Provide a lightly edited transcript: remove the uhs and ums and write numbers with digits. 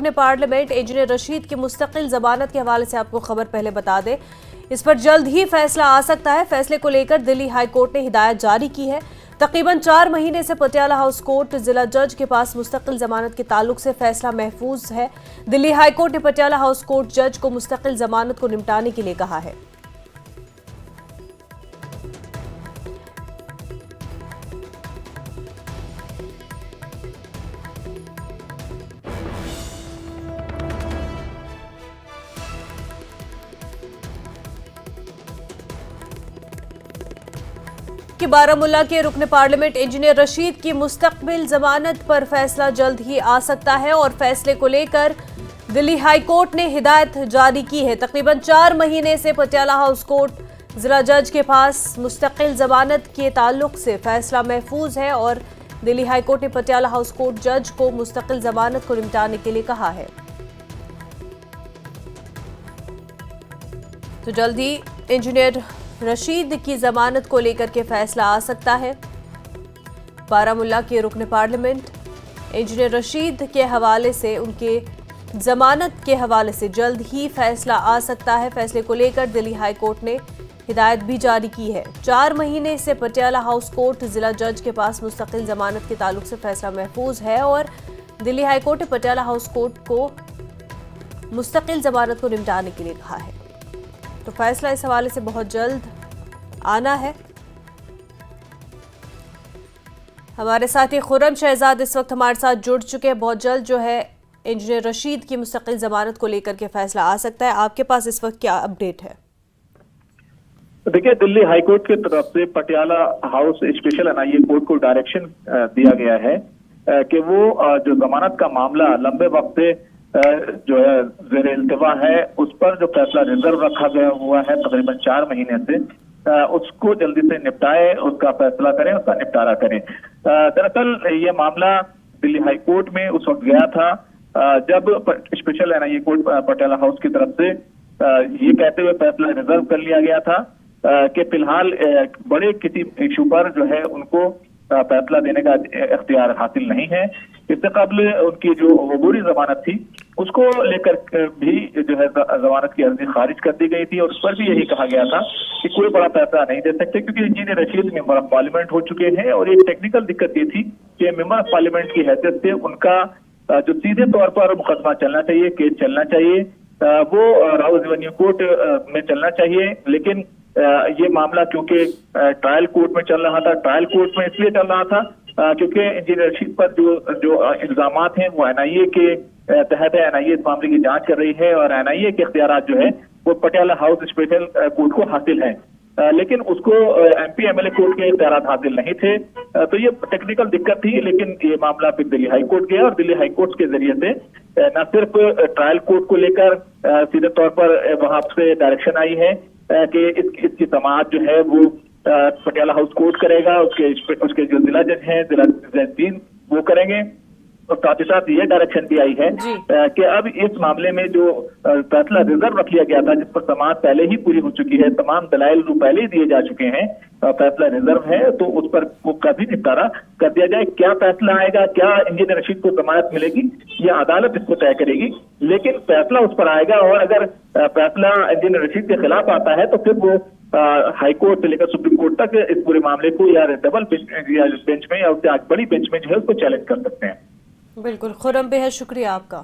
रुकन parliament engineer Rashid की मुस्तकिल जमानत के हवाले से आपको खबर पहले बता दें। इस पर जल्द ही फैसला आ सकता है। फैसले को लेकर दिल्ली हाई कोर्ट ने हिदायत जारी की है। तकरीबन 4 महीने से पटियाला हाउस कोर्ट जिला जज के पास मुस्तकिल जमानत के ताल्लुक से फैसला महफूज है। दिल्ली हाई कोर्ट ने पटियाला हाउस कोर्ट जज को मुस्तकिल जमानत को निपटाने के लिए कहा है। कि बारामूला के रुकन पार्लियामेंट इंजीनियर रशीद की मुस्तकबिल जमानत पर फैसला जल्द ही आ सकता है और फैसले को लेकर दिल्ली हाई कोर्ट ने हिदायत जारी की है। तकरीबन 4 महीने से पटियाला हाउस कोर्ट जिला जज के पास मुस्तकिल जमानत के ताल्लुक से फैसला महफूज है और दिल्ली हाई कोर्ट ने पटियाला हाउस कोर्ट जज को मुस्तकिल जमानत को निपटाने के लिए कहा है। तो जल्द ही इंजीनियर रशीद की जमानत को लेकर के फैसला आ सकता है। बारामूला के रुकन पार्लियामेंट इंजीनियर रशीद के हवाले से, उनके जमानत के हवाले से जल्द ही फैसला आ सकता है। फैसले को लेकर दिल्ली हाई कोर्ट ने हिदायत भी जारी की है। 4 महीने से पटियाला हाउस कोर्ट जिला जज के पास मुस्तकिल जमानत के ताल्लुक से फैसला महफूज है और दिल्ली हाई कोर्ट ने पटियाला हाउस कोर्ट को मुस्तकिल जमानत को निपटाने के लिए कहा है। तो फैसला इस हवाले से बहुत जल्द आना है। हमारे साथी खुर्रम शहजाद इस वक्त हमारे साथ जुड़ चुके हैं। बहुत जल्द जो है इंजीनियर रशीद की मुस्तकिल जमानत को लेकर के फैसला आ सकता है। आपके पास इस वक्त क्या अपडेट है? देखिए, दिल्ली हाईकोर्ट की तरफ से Patiala house special NIA court को डायरेक्शन दिया गया है कि वो जो जमानत का मामला लंबे वक्त से जो है ज़ेर इल्तिवा है, उस पर जो फैसला रिजर्व रखा गया हुआ है तकरीबन 4 महीने से, उसको जल्दी से निपटाए, उसका फैसला करें, उसका निपटारा करें। दरअसल ये मामला दिल्ली हाई कोर्ट में उस वक्त गया था जब special NIA court Patiala house की तरफ से ये कहते हुए फैसला रिजर्व कर लिया गया था कि फिलहाल बड़े किसी इशू पर जो है उनको फैसला देने का इख्तियार हासिल नहीं है। इससे कबल उनकी जो अबूरी जमानत थी उसको लेकर भी जो है जमानत की अर्जी खारिज कर दी गई थी और उस पर भी यही कहा गया था कि कोई बड़ा फैसला नहीं दे सकते क्योंकि engineer Rashid member of parliament हो चुके हैं। और एक टेक्निकल दिक्कत ये थी कि मेंबर ऑफ पार्लियामेंट की हैसियत से उनका जो सीधे तौर पर मुकदमा चलना चाहिए, केस चलना चाहिए, वो राउज रेवेन्यू कोर्ट में चलना चाहिए। लेकिन ये मामला क्योंकि ट्रायल कोर्ट में चल रहा था, ट्रायल कोर्ट में इसलिए चल रहा था क्योंकि इंजीनियर रशीद पर जो इल्जामात हैं वो एनआईए के तहत है। एनआईए इस मामले की जांच कर रही है और एनआईए के इख्तियारात जो है वो पटियाला हाउस स्पेशल कोर्ट को हासिल है, लेकिन उसको एमपी एमएलए कोर्ट के इख्तियारात हासिल नहीं थे। तो ये टेक्निकल दिक्कत थी, लेकिन ये मामला फिर दिल्ली हाई कोर्ट गया और दिल्ली हाई कोर्ट के जरिए से न सिर्फ ट्रायल कोर्ट को लेकर सीधे तौर पर वहां से डायरेक्शन आई है कि इसकी समाअत जो है वो पटियाला हाउस कोर्ट करेगा, उसके जो जिला जज हैं, जिला जज 3 वो करेंगे। और साथ ही साथ ये डायरेक्शन भी आई है कि अब इस मामले में जो फैसला रिजर्व रख लिया गया था, जिस पर समाअत पहले ही पूरी हो चुकी है, तमाम दलाइल पहले ही दिए जा चुके हैं, फैसला रिजर्व है, तो उस पर का भी निपटारा कर दिया जाए। क्या फैसला आएगा, क्या इंजीनियर रशीद को जमानत मिलेगी, ये अदालत इसको तय करेगी, लेकिन फैसला उस पर आएगा। और अगर फैसला इंजीनियर रशीद के खिलाफ आता है तो फिर वो हाई कोर्ट से लेकर सुप्रीम कोर्ट तक इस पूरे मामले को या डबल बेंच में या उससे बड़ी बेंच में जो है उसको चैलेंज कर सकते हैं। बिल्कुल खुर्रम, बेहद शुक्रिया आपका।